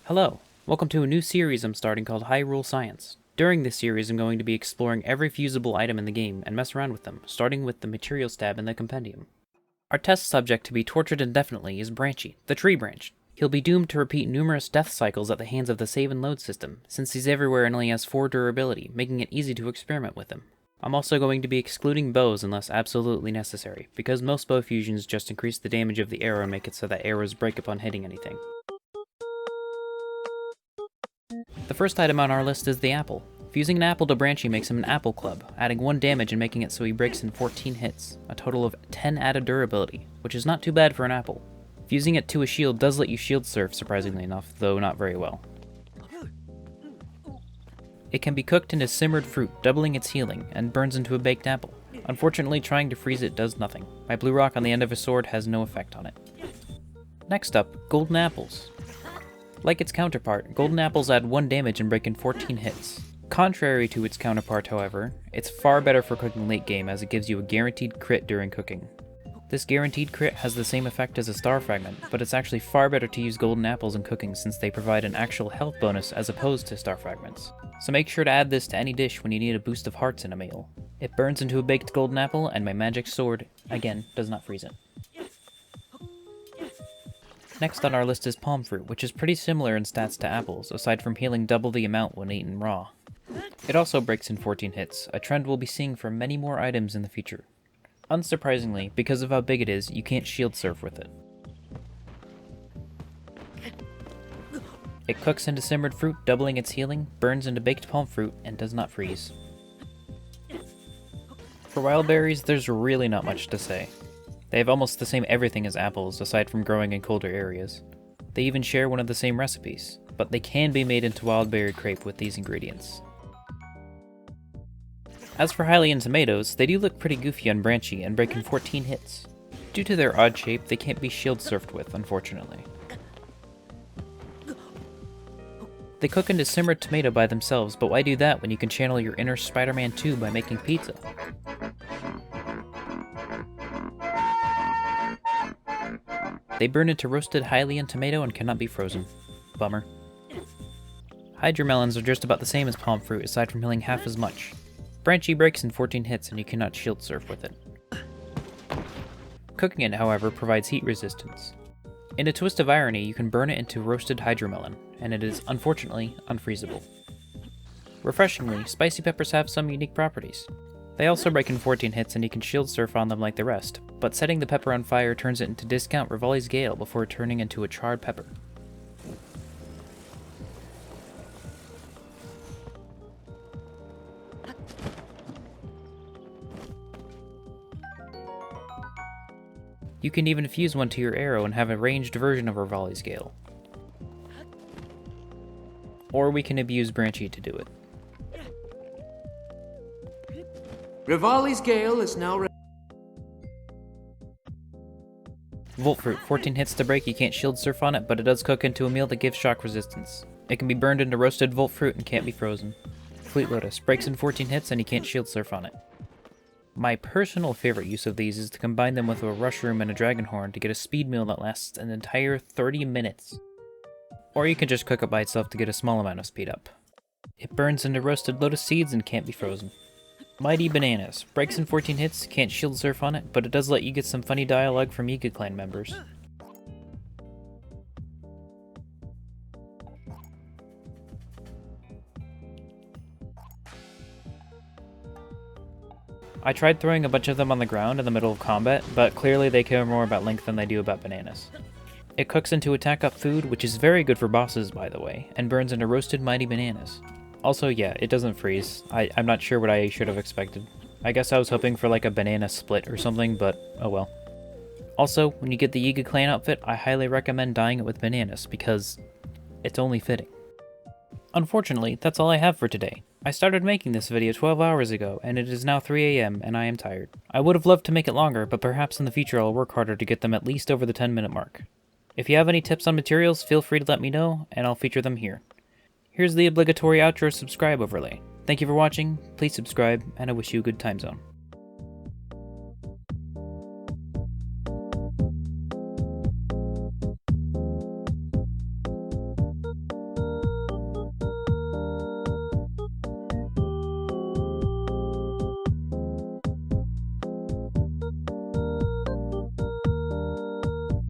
Hello, welcome to a new series I'm starting called Hyrule Science. During this series I'm going to be exploring every fusible item in the game and mess around with them, starting with the materials tab in the compendium. Our test subject to be tortured indefinitely is Branchy, the tree branch. He'll be doomed to repeat numerous death cycles at the hands of the save and load system, since he's everywhere and only has 4 durability, making it easy to experiment with him. I'm also going to be excluding bows unless absolutely necessary, because most bow fusions just increase the damage of the arrow and make it so that arrows break upon hitting anything. The first item on our list is the apple. Fusing an apple to Branchy makes him an apple club, adding 1 damage and making it so he breaks in 14 hits, a total of 10 added durability, which is not too bad for an apple. Fusing it to a shield does let you shield surf, surprisingly enough, though not very well. It can be cooked into simmered fruit, doubling its healing, and burns into a baked apple. Unfortunately, trying to freeze it does nothing. My blue rock on the end of his sword has no effect on it. Next up, golden apples. Like its counterpart, golden apples add 1 damage and break in 14 hits. Contrary to its counterpart, however, it's far better for cooking late game as it gives you a guaranteed crit during cooking. This guaranteed crit has the same effect as a star fragment, but it's actually far better to use golden apples in cooking since they provide an actual health bonus as opposed to star fragments. So make sure to add this to any dish when you need a boost of hearts in a meal. It burns into a baked golden apple, and my magic sword, again, does not freeze it. Next on our list is palm fruit, which is pretty similar in stats to apples, aside from healing double the amount when eaten raw. It also breaks in 14 hits, a trend we'll be seeing for many more items in the future. Unsurprisingly, because of how big it is, you can't shield surf with it. It cooks into simmered fruit, doubling its healing, burns into baked palm fruit, and does not freeze. For wild berries, there's really not much to say. They have almost the same everything as apples, aside from growing in colder areas. They even share one of the same recipes, but they can be made into wild berry crepe with these ingredients. As for Hylian tomatoes, they do look pretty goofy on Branchy and break in 14 hits. Due to their odd shape, they can't be shield surfed with, unfortunately. They cook into simmered tomato by themselves, but why do that when you can channel your inner Spider-Man 2 by making pizza? They burn into roasted Hylian tomato and cannot be frozen. Bummer. Hydromelons are just about the same as palm fruit, aside from healing half as much. Branchy breaks in 14 hits and you cannot shield surf with it. Cooking it, however, provides heat resistance. In a twist of irony, you can burn it into roasted hydromelon, and it is, unfortunately, unfreezable. Refreshingly, spicy peppers have some unique properties. They also break in 14 hits and you can shield surf on them like the rest, but setting the pepper on fire turns it into discount Revali's Gale before turning into a charred pepper. You can even fuse one to your arrow and have a ranged version of Revali's Gale. Or we can abuse Branchy to do it. Revali's Gale is now Volt Fruit, 14 hits to break, you can't shield surf on it, but it does cook into a meal that gives shock resistance. It can be burned into roasted Volt Fruit and can't be frozen. Fleet Lotus, breaks in 14 hits and you can't shield surf on it. My personal favorite use of these is to combine them with a Rushroom and a Dragon Horn to get a speed meal that lasts an entire 30 minutes. Or you can just cook it by itself to get a small amount of speed up. It burns into roasted Lotus Seeds and can't be frozen. Mighty Bananas, breaks in 14 hits, can't shield surf on it, but it does let you get some funny dialogue from Yiga Clan members. I tried throwing a bunch of them on the ground in the middle of combat, but clearly they care more about length than they do about bananas. It cooks into attack up food, which is very good for bosses by the way, and burns into roasted Mighty Bananas. Also, yeah, it doesn't freeze. I'm not sure what I should have expected. I guess I was hoping for like a banana split or something, but oh well. Also, when you get the Yiga Clan outfit, I highly recommend dyeing it with bananas, because it's only fitting. Unfortunately, that's all I have for today. I started making this video 12 hours ago, and it is now 3 AM and I am tired. I would have loved to make it longer, but perhaps in the future I'll work harder to get them at least over the 10-minute mark. If you have any tips on materials, feel free to let me know, and I'll feature them here. Here's the obligatory outro subscribe overlay. Thank you for watching, please subscribe, and I wish you a good time zone.